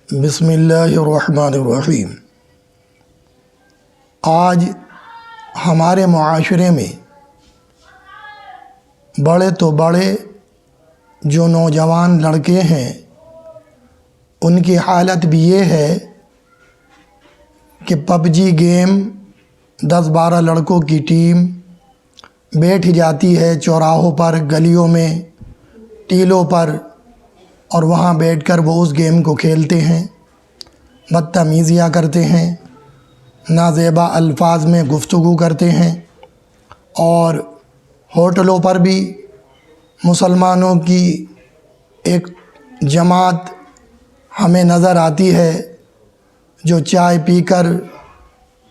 بسم اللہ الرحمن الرحیم۔ آج ہمارے معاشرے میں بڑے تو بڑے جو نوجوان لڑکے ہیں ان کی حالت بھی یہ ہے کہ پب جی گیم 10-12 لڑکوں کی ٹیم بیٹھ جاتی ہے چوراہوں پر، گلیوں میں، ٹیلوں پر، اور وہاں بیٹھ کر وہ اس گیم کو کھیلتے ہیں، بدتمیزیاں کرتے ہیں، نازیبا الفاظ میں گفتگو کرتے ہیں، اور ہوٹلوں پر بھی مسلمانوں کی ایک جماعت ہمیں نظر آتی ہے جو چائے پی کر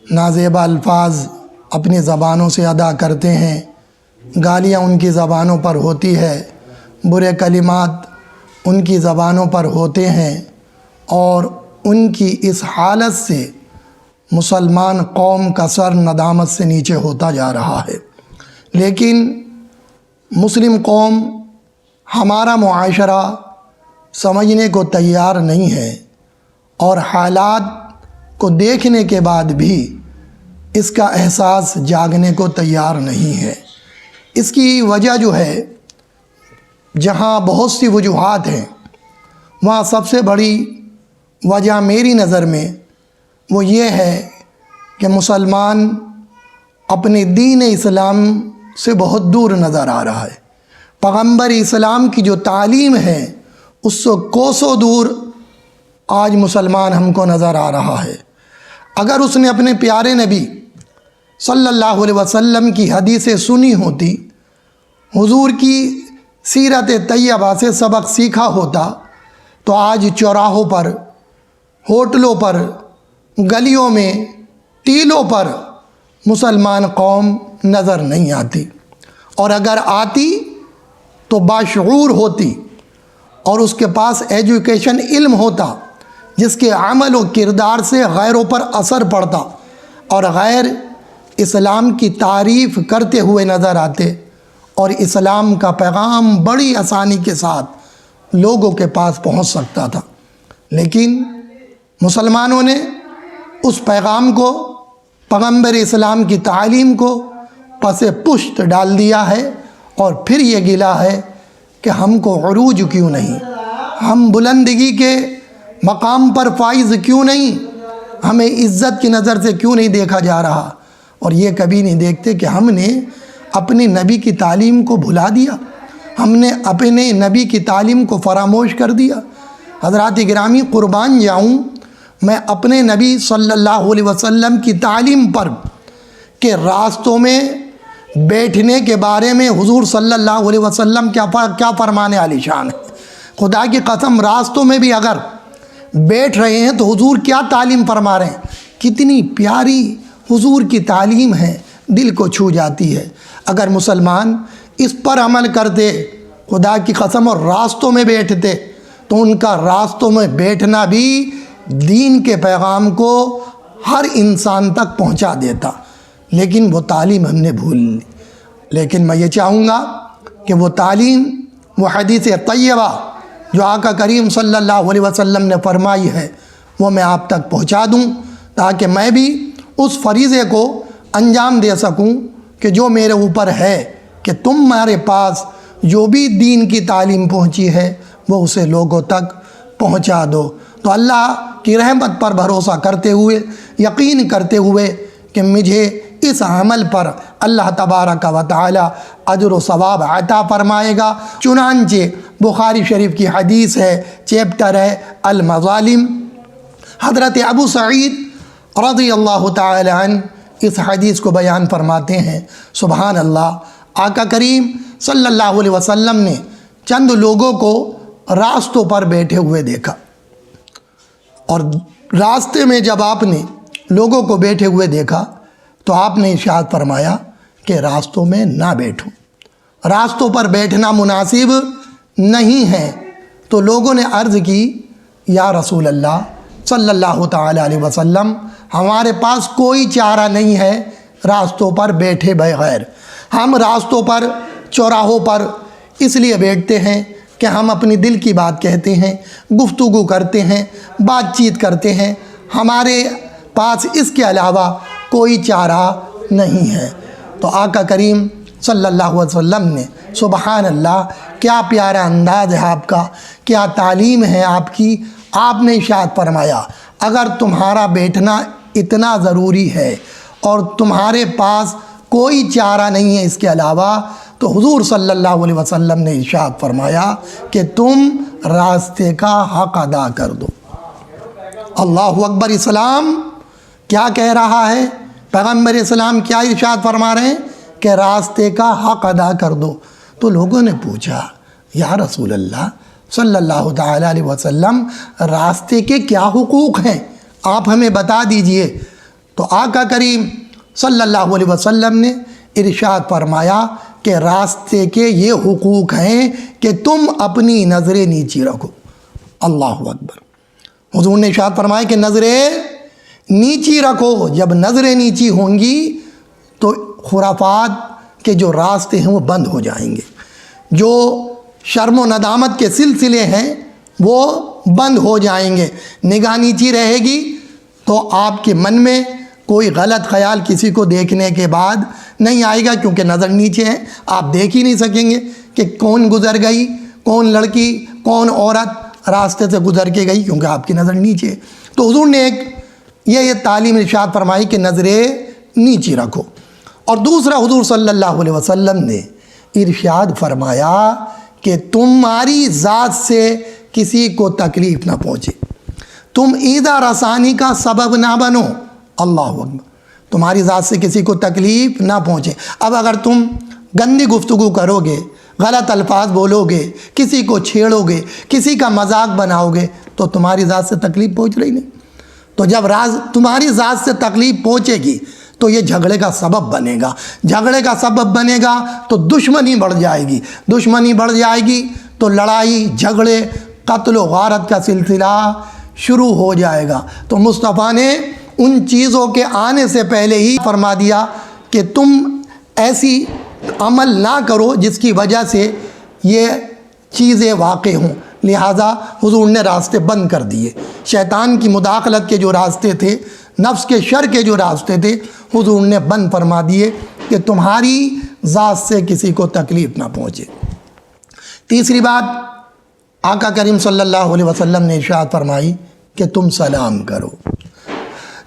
نازیبا الفاظ اپنی زبانوں سے ادا کرتے ہیں، گالیاں ان کی زبانوں پر ہوتی ہے، برے کلمات ان کی زبانوں پر ہوتے ہیں، اور ان کی اس حالت سے مسلمان قوم کا سر ندامت سے نیچے ہوتا جا رہا ہے۔ لیکن مسلم قوم، ہمارا معاشرہ سمجھنے کو تیار نہیں ہے، اور حالات کو دیکھنے کے بعد بھی اس کا احساس جاگنے کو تیار نہیں ہے۔ اس کی وجہ جو ہے، جہاں بہت سی وجوہات ہیں، وہاں سب سے بڑی وجہ میری نظر میں وہ یہ ہے کہ مسلمان اپنے دین اسلام سے بہت دور نظر آ رہا ہے۔ پیغمبر اسلام کی جو تعلیم ہے اس سے کوسوں دور آج مسلمان ہم کو نظر آ رہا ہے۔ اگر اس نے اپنے پیارے نبی صلی اللہ علیہ وسلم کی حدیثیں سنی ہوتی، حضور کی سیرت طیبہ سے سبق سیکھا ہوتا، تو آج چوراہوں پر، ہوٹلوں پر، گلیوں میں، ٹیلوں پر مسلمان قوم نظر نہیں آتی، اور اگر آتی تو باشعور ہوتی، اور اس کے پاس ایجوکیشن علم ہوتا جس کے عمل و کردار سے غیروں پر اثر پڑتا، اور غیر اسلام کی تعریف کرتے ہوئے نظر آتے، اور اسلام کا پیغام بڑی آسانی کے ساتھ لوگوں کے پاس پہنچ سکتا تھا۔ لیکن مسلمانوں نے اس پیغام کو، پیغمبر اسلام کی تعلیم کو پس پشت ڈال دیا ہے، اور پھر یہ گلا ہے کہ ہم کو عروج کیوں نہیں، ہم بلندگی کے مقام پر فائز کیوں نہیں، ہمیں عزت کی نظر سے کیوں نہیں دیکھا جا رہا، اور یہ کبھی نہیں دیکھتے کہ ہم نے اپنے نبی کی تعلیم کو بھلا دیا، ہم نے اپنے نبی کی تعلیم کو فراموش کر دیا۔ حضرات گرامی، قربان جاؤں میں اپنے نبی صلی اللہ علیہ وسلم کی تعلیم پر کہ راستوں میں بیٹھنے کے بارے میں حضور صلی اللہ علیہ وسلم کیا فرمانے عالی شان ہے۔ خدا کی قسم، راستوں میں بھی اگر بیٹھ رہے ہیں تو حضور کیا تعلیم فرما رہے ہیں، کتنی پیاری حضور کی تعلیم ہے، دل کو چھو جاتی ہے۔ اگر مسلمان اس پر عمل کرتے، خدا کی قسم، اور راستوں میں بیٹھتے، تو ان کا راستوں میں بیٹھنا بھی دین کے پیغام کو ہر انسان تک پہنچا دیتا۔ لیکن وہ تعلیم ہم نے بھول لی۔ لیکن میں یہ چاہوں گا کہ وہ تعلیم، وہ حدیث طیبہ جو آقا کریم صلی اللہ علیہ وسلم نے فرمائی ہے، وہ میں آپ تک پہنچا دوں، تاکہ میں بھی اس فریضے کو انجام دے سکوں کہ جو میرے اوپر ہے، کہ تمہارے پاس جو بھی دین کی تعلیم پہنچی ہے وہ اسے لوگوں تک پہنچا دو۔ تو اللہ کی رحمت پر بھروسہ کرتے ہوئے، یقین کرتے ہوئے کہ مجھے اس عمل پر اللہ تبارک و تعالی اجر و ثواب عطا فرمائے گا۔ چنانچہ بخاری شریف کی حدیث ہے، چیپٹر ہے المظالم، حضرت ابو سعید رضی اللہ تعالی عنہ اس حدیث کو بیان فرماتے ہیں۔ سبحان اللہ، آقا کریم صلی اللہ علیہ وسلم نے چند لوگوں کو راستوں پر بیٹھے ہوئے دیکھا، اور راستے میں جب آپ نے لوگوں کو بیٹھے ہوئے دیکھا تو آپ نے ارشاد فرمایا کہ راستوں میں نہ بیٹھو، راستوں پر بیٹھنا مناسب نہیں ہے۔ تو لوگوں نے عرض کی، یا رسول اللہ صلی اللہ تعالی علیہ وسلم، ہمارے پاس کوئی چارہ نہیں ہے راستوں پر بیٹھے بغیر، ہم راستوں پر، چوراہوں پر اس لیے بیٹھتے ہیں کہ ہم اپنی دل کی بات کہتے ہیں، گفتگو کرتے ہیں، بات چیت کرتے ہیں، ہمارے پاس اس کے علاوہ کوئی چارہ نہیں ہے۔ تو آقا کریم صلی اللہ علیہ وسلم نے سبحان اللہ کیا پیارا انداز ہے آپ کا، کیا تعلیم ہے آپ کی۔ آپ نے ارشاد فرمایا اگر تمہارا بیٹھنا اتنا ضروری ہے اور تمہارے پاس کوئی چارہ نہیں ہے اس کے علاوہ، تو حضور صلی اللہ علیہ وسلم نے ارشاد فرمایا کہ تم راستے کا حق ادا کر دو۔ اللہ اکبر۔ اسلام کیا کہہ رہا ہے؟ پیغمبر اسلام کیا ارشاد فرما رہے ہیں کہ راستے کا حق ادا کر دو۔ تو لوگوں نے پوچھا یا رسول اللہ صلی اللہ تعالیٰ علیہ وسلم راستے کے کیا حقوق ہیں، آپ ہمیں بتا دیجئے۔ تو آقا کریم صلی اللہ علیہ وسلم نے ارشاد فرمایا کہ راستے کے یہ حقوق ہیں کہ تم اپنی نظریں نیچی رکھو۔ اللہ اکبر۔ حضور نے ارشاد فرمایا کہ نظریں نیچی رکھو۔ جب نظریں نیچی ہوں گی تو خرافات کے جو راستے ہیں وہ بند ہو جائیں گے، جو شرم و ندامت کے سلسلے ہیں وہ بند ہو جائیں گے۔ نگاہ نیچی رہے گی تو آپ کے من میں کوئی غلط خیال کسی کو دیکھنے کے بعد نہیں آئے گا، کیونکہ نظر نیچے ہے، آپ دیکھ ہی نہیں سکیں گے کہ کون گزر گئی، کون لڑکی، کون عورت راستے سے گزر کے گئی، کیونکہ آپ کی نظر نیچے ہے۔ تو حضور نے ایک یہ تعلیم ارشاد فرمائی کہ نظریں نیچی رکھو۔ اور دوسرا حضور صلی اللہ علیہ وسلم نے ارشاد فرمایا کہ تمہاری ذات سے کسی کو تکلیف نہ پہنچے، تم ایذا رسانی کا سبب نہ بنو۔ اللہ اکبر۔ تمہاری ذات سے کسی کو تکلیف نہ پہنچے۔ اب اگر تم گندی گفتگو کرو گے، غلط الفاظ بولو گے، کسی کو چھیڑو گے، کسی کا مذاق بناؤ گے، تو تمہاری ذات سے تکلیف پہنچ رہی نہیں۔ تو جب تمہاری ذات سے تکلیف پہنچے گی تو یہ جھگڑے کا سبب بنے گا، جھگڑے کا سبب بنے گا تو دشمنی بڑھ جائے گی، دشمنی بڑھ جائے گی تو لڑائی جھگڑے قتل و غارت کا سلسلہ شروع ہو جائے گا۔ تو مصطفیٰ نے ان چیزوں کے آنے سے پہلے ہی فرما دیا کہ تم ایسی عمل نہ کرو جس کی وجہ سے یہ چیزیں واقع ہوں۔ لہٰذا حضور نے راستے بند کر دیے۔ شیطان کی مداخلت کے جو راستے تھے، نفس کے شر کے جو راستے تھے، حضور نے بند فرما دیے کہ تمہاری ذات سے کسی کو تکلیف نہ پہنچے۔ تیسری بات آقا کریم صلی اللہ علیہ وسلم نے ارشاد فرمائی کہ تم سلام کرو۔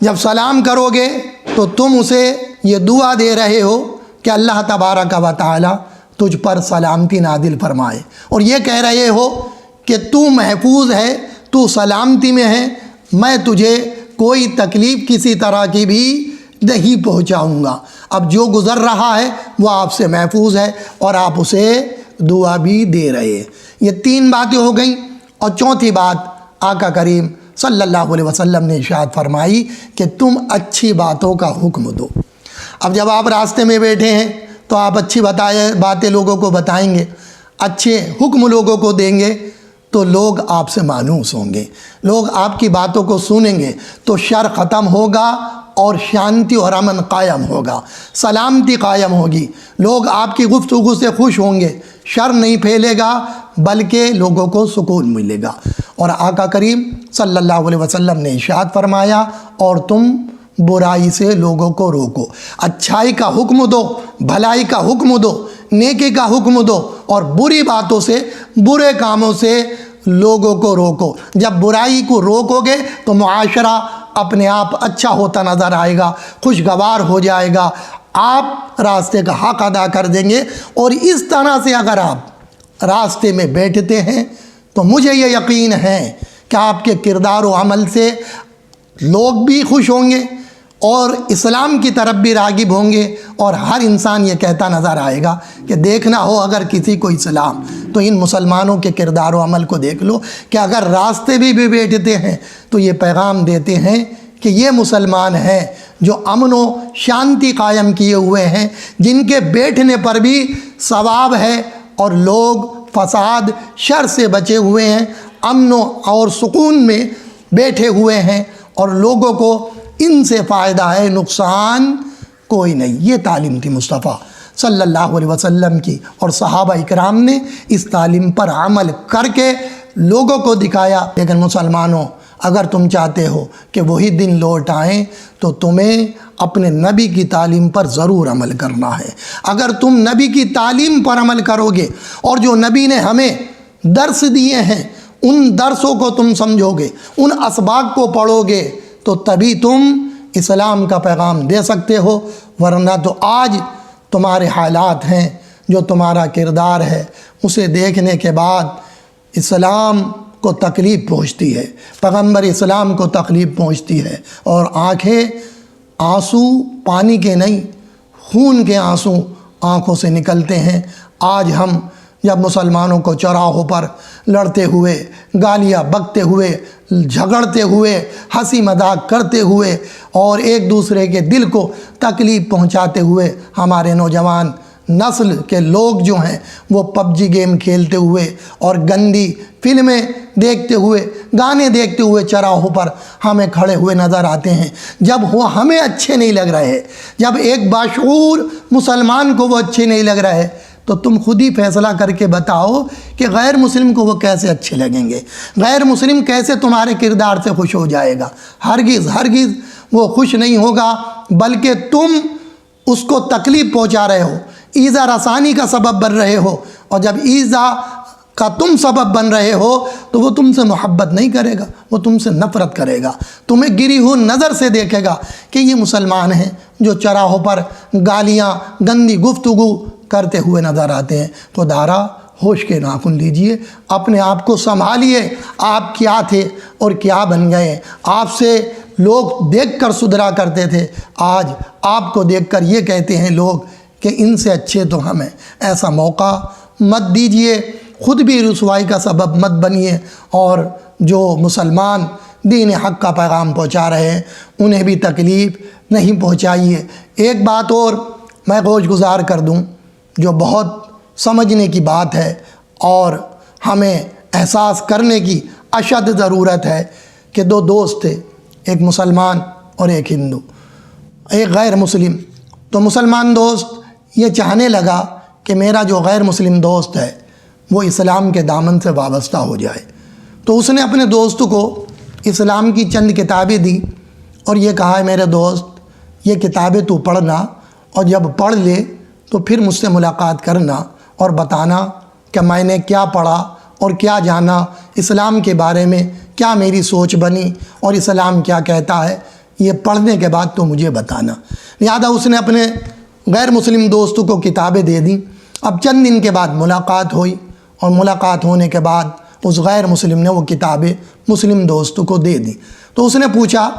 جب سلام کرو گے تو تم اسے یہ دعا دے رہے ہو کہ اللہ تبارک و تعالی تجھ پر سلامتی نازل فرمائے، اور یہ کہہ رہے ہو کہ تو محفوظ ہے، تو سلامتی میں ہے، میں تجھے کوئی تکلیف کسی طرح کی بھی نہیں پہنچاؤں گا۔ اب جو گزر رہا ہے وہ آپ سے محفوظ ہے اور آپ اسے دعا بھی دے رہے ہیں۔ یہ تین باتیں ہو گئیں۔ اور چوتھی بات آقا کریم صلی اللہ علیہ وسلم نے ارشاد فرمائی کہ تم اچھی باتوں کا حکم دو۔ اب جب آپ راستے میں بیٹھے ہیں تو آپ اچھی باتیں لوگوں کو بتائیں گے، اچھے حکم لوگوں کو دیں گے تو لوگ آپ سے مانوس ہوں گے، لوگ آپ کی باتوں کو سنیں گے تو شر ختم ہوگا اور شانتی اور امن قائم ہوگا، سلامتی قائم ہوگی، لوگ آپ کی گفتگو سے خوش ہوں گے، شر نہیں پھیلے گا بلکہ لوگوں کو سکون ملے گا۔ اور آقا کریم صلی اللہ علیہ وسلم نے ارشاد فرمایا اور تم برائی سے لوگوں کو روکو، اچھائی کا حکم دو، بھلائی کا حکم دو، نیکی کا حکم دو، اور بری باتوں سے، برے کاموں سے لوگوں کو روکو۔ جب برائی کو روکو گے تو معاشرہ اپنے آپ اچھا ہوتا نظر آئے گا، خوشگوار ہو جائے گا، آپ راستے کا حق ادا کر دیں گے۔ اور اس طرح سے اگر آپ راستے میں بیٹھتے ہیں تو مجھے یہ یقین ہے کہ آپ کے کردار و عمل سے لوگ بھی خوش ہوں گے اور اسلام کی طرف بھی راغب ہوں گے، اور ہر انسان یہ کہتا نظر آئے گا کہ دیکھنا ہو اگر کسی کو اسلام تو ان مسلمانوں کے کردار و عمل کو دیکھ لو کہ اگر راستے بھی بیٹھتے ہیں تو یہ پیغام دیتے ہیں کہ یہ مسلمان ہیں جو امن و شانتی قائم کیے ہوئے ہیں، جن کے بیٹھنے پر بھی ثواب ہے، اور لوگ فساد شر سے بچے ہوئے ہیں، امن اور سکون میں بیٹھے ہوئے ہیں، اور لوگوں کو ان سے فائدہ ہے، نقصان کوئی نہیں۔ یہ تعلیم تھی مصطفیٰ صلی اللہ علیہ وسلم کی اور صحابہ اکرام نے اس تعلیم پر عمل کر کے لوگوں کو دکھایا۔ لیکن مسلمانوں، اگر تم چاہتے ہو کہ وہی دن لوٹ آئیں تو تمہیں اپنے نبی کی تعلیم پر ضرور عمل کرنا ہے۔ اگر تم نبی کی تعلیم پر عمل کرو گے اور جو نبی نے ہمیں درس دیے ہیں ان درسوں کو تم سمجھو گے، ان اسباق کو پڑھو گے، تو تبھی تم اسلام کا پیغام دے سکتے ہو، ورنہ تو آج تمہارے حالات ہیں، جو تمہارا کردار ہے، اسے دیکھنے کے بعد اسلام کو تکلیف پہنچتی ہے، پیغمبر اسلام کو تکلیف پہنچتی ہے، اور آنکھیں آنسو پانی کے نہیں خون کے آنسو آنکھوں سے نکلتے ہیں۔ آج ہم جب مسلمانوں کو چوراہوں پر لڑتے ہوئے، گالیاں بکتے ہوئے، جھگڑتے ہوئے، ہنسی مذاق کرتے ہوئے اور ایک دوسرے کے دل کو تکلیف پہنچاتے ہوئے ہمارے نوجوان نسل کے لوگ جو ہیں وہ پب جی گیم کھیلتے ہوئے اور گندی فلمیں دیکھتے ہوئے، گانے دیکھتے ہوئے چوراہوں پر ہمیں کھڑے ہوئے نظر آتے ہیں، جب وہ ہمیں اچھے نہیں لگ رہے، جب ایک باشعور مسلمان کو وہ اچھے نہیں لگ رہے، تو تم خود ہی فیصلہ کر کے بتاؤ کہ غیر مسلم کو وہ کیسے اچھے لگیں گے، غیر مسلم کیسے تمہارے کردار سے خوش ہو جائے گا۔ ہرگز ہرگز وہ خوش نہیں ہوگا، بلکہ تم اس کو تکلیف پہنچا رہے ہو، ایذا رسانی کا سبب بن رہے ہو، اور جب ایذا کا تم سبب بن رہے ہو تو وہ تم سے محبت نہیں کرے گا، وہ تم سے نفرت کرے گا، تمہیں گری ہوئی نظر سے دیکھے گا کہ یہ مسلمان ہیں جو چوراہوں پر گالیاں گندی گفتگو کرتے ہوئے نظر آتے ہیں۔ خدارا ہوش کے ناخن لیجئے، اپنے آپ کو سنبھالیے، آپ کیا تھے اور کیا بن گئے۔ آپ سے لوگ دیکھ کر سدھرا کرتے تھے، آج آپ کو دیکھ کر یہ کہتے ہیں لوگ کہ ان سے اچھے تو ہم ہیں۔ ایسا موقع مت دیجئے، خود بھی رسوائی کا سبب مت بنیے، اور جو مسلمان دین حق کا پیغام پہنچا رہے ہیں انہیں بھی تکلیف نہیں پہنچائیے۔ ایک بات اور میں گوش گزار کر دوں جو بہت سمجھنے کی بات ہے اور ہمیں احساس کرنے کی اشد ضرورت ہے کہ دو دوست تھے، ایک مسلمان اور ایک ہندو، ایک غیر مسلم۔ تو مسلمان دوست یہ چاہنے لگا کہ میرا جو غیر مسلم دوست ہے وہ اسلام کے دامن سے وابستہ ہو جائے، تو اس نے اپنے دوست کو اسلام کی چند کتابیں دی اور یہ کہا ہے میرے دوست یہ کتابیں تو پڑھنا، اور جب پڑھ لے تو پھر مجھ سے ملاقات کرنا اور بتانا کہ میں نے کیا پڑھا اور کیا جانا، اسلام کے بارے میں کیا میری سوچ بنی اور اسلام کیا کہتا ہے، یہ پڑھنے کے بعد تو مجھے بتانا۔ لہذا اس نے اپنے غیر مسلم دوست کو کتابیں دے دیں۔ اب چند دن کے بعد ملاقات ہوئی، اور ملاقات ہونے کے بعد اس غیر مسلم نے وہ کتابیں مسلم دوست کو دے دیں۔ تو اس نے پوچھا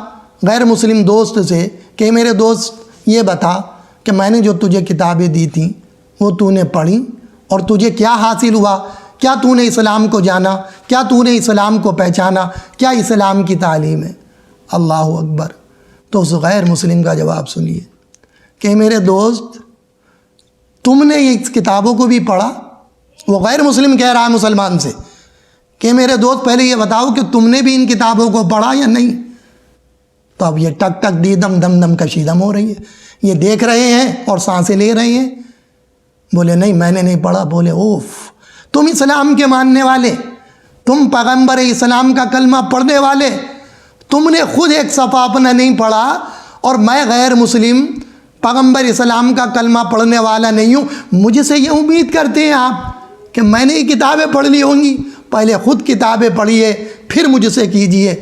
غیر مسلم دوست سے کہ میرے دوست یہ بتا کہ میں نے جو تجھے کتابیں دی تھیں وہ تو نے پڑھی اور تجھے کیا حاصل ہوا، کیا تو نے اسلام کو جانا، کیا تو نے اسلام کو پہچانا، کیا اسلام کی تعلیم ہے؟ اللہ اکبر۔ تو اس غیر مسلم کا جواب سنیے کہ میرے دوست تم نے اس کتابوں کو بھی پڑھا؟ وہ غیر مسلم کہہ رہا ہے مسلمان سے کہ میرے دوست پہلے یہ بتاؤ کہ تم نے بھی ان کتابوں کو پڑھا یا نہیں؟ تو اب یہ ٹک ٹک دی دم دم دم کشیدم ہو رہی ہے، یہ دیکھ رہے ہیں اور سانسیں لے رہے ہیں۔ بولے نہیں میں نے نہیں پڑھا۔ بولے اوف، تم اسلام کے ماننے والے، تم پیغمبر اسلام کا کلمہ پڑھنے والے، تم نے خود ایک صفحہ اپنا نہیں پڑھا، اور میں غیر مسلم پیغمبر اسلام کا کلمہ پڑھنے والا نہیں ہوں، مجھ سے یہ امید کرتے ہیں آپ کہ میں نے یہ کتابیں پڑھ لی ہوں گی؟ پہلے خود کتابیں پڑھیے پھر مجھ سے کیجئے،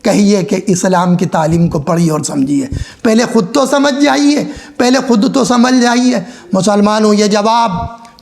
کہیے کہ اسلام کی تعلیم کو پڑھیے اور سمجھیے، پہلے خود تو سمجھ جائیے، پہلے خود تو سمجھ جائیے۔ مسلمانوں یہ جواب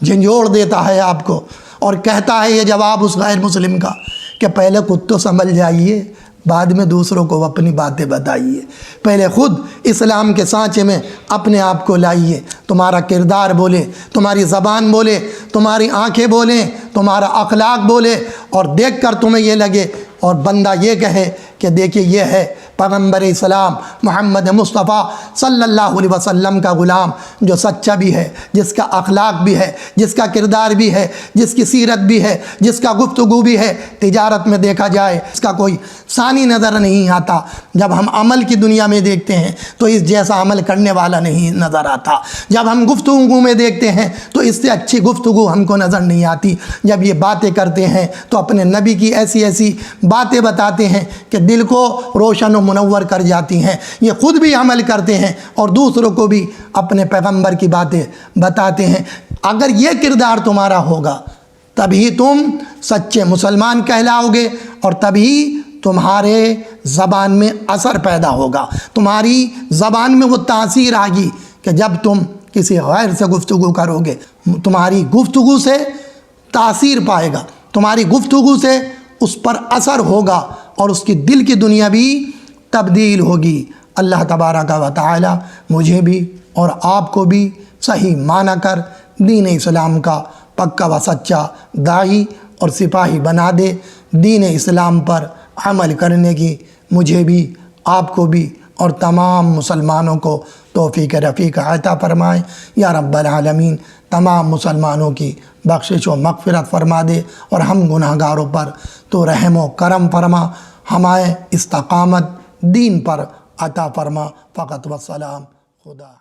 جھنجھوڑ دیتا ہے آپ کو اور کہتا ہے یہ جواب اس غیر مسلم کا کہ پہلے خود تو سمجھ جائیے، بعد میں دوسروں کو اپنی باتیں بتائیے، پہلے خود اسلام کے سانچے میں اپنے آپ کو لائیے۔ تمہارا کردار بولے، تمہاری زبان بولے، تمہاری آنکھیں بولیں، تمہارا اخلاق بولے اور دیکھ کر تمہیں یہ لگے اور بندہ یہ کہے کہ دیکھیے یہ ہے پیغمبر اسلام محمد مصطفیٰ صلی اللہ علیہ وسلم کا غلام، جو سچا بھی ہے، جس کا اخلاق بھی ہے، جس کا کردار بھی ہے، جس کی سیرت بھی ہے، جس کا گفتگو بھی ہے۔ تجارت میں دیکھا جائے اس کا کوئی ثانی نظر نہیں آتا، جب ہم عمل کی دنیا میں دیکھتے ہیں تو اس جیسا عمل کرنے والا نہیں نظر آتا، جب ہم گفتگو میں دیکھتے ہیں تو اس سے اچھی گفتگو ہم کو نظر نہیں آتی۔ جب یہ باتیں کرتے ہیں تو اپنے نبی کی ایسی ایسی باتیں بتاتے ہیں کہ دل کو روشن و منور کر جاتی ہیں۔ یہ خود بھی عمل کرتے ہیں اور دوسروں کو بھی اپنے پیغمبر کی باتیں بتاتے ہیں۔ اگر یہ کردار تمہارا ہوگا تبھی تم سچے مسلمان کہلاؤ گے، اور تبھی تمہارے زبان میں اثر پیدا ہوگا، تمہاری زبان میں وہ تاثیر آگی کہ جب تم کسی غیر سے گفتگو کرو گے، تمہاری گفتگو سے تاثیر پائے گا، تمہاری گفتگو سے اس پر اثر ہوگا اور اس کی دل کی دنیا بھی تبدیل ہوگی۔ اللہ تبارک و تعالی مجھے بھی اور آپ کو بھی صحیح معنی کر دین اسلام کا پکا و سچا داعی اور سپاہی بنا دے۔ دین اسلام پر عمل کرنے کی مجھے بھی، آپ کو بھی اور تمام مسلمانوں کو توفیق رفیق عطا فرمائے یا رب العالمین۔ تمام مسلمانوں کی بخشش و مغفرت فرما دے اور ہم گناہ گاروں پر تو رحم و کرم فرما، ہمیں استقامت دین پر عطا فرما۔ فقط والسلام، خدا۔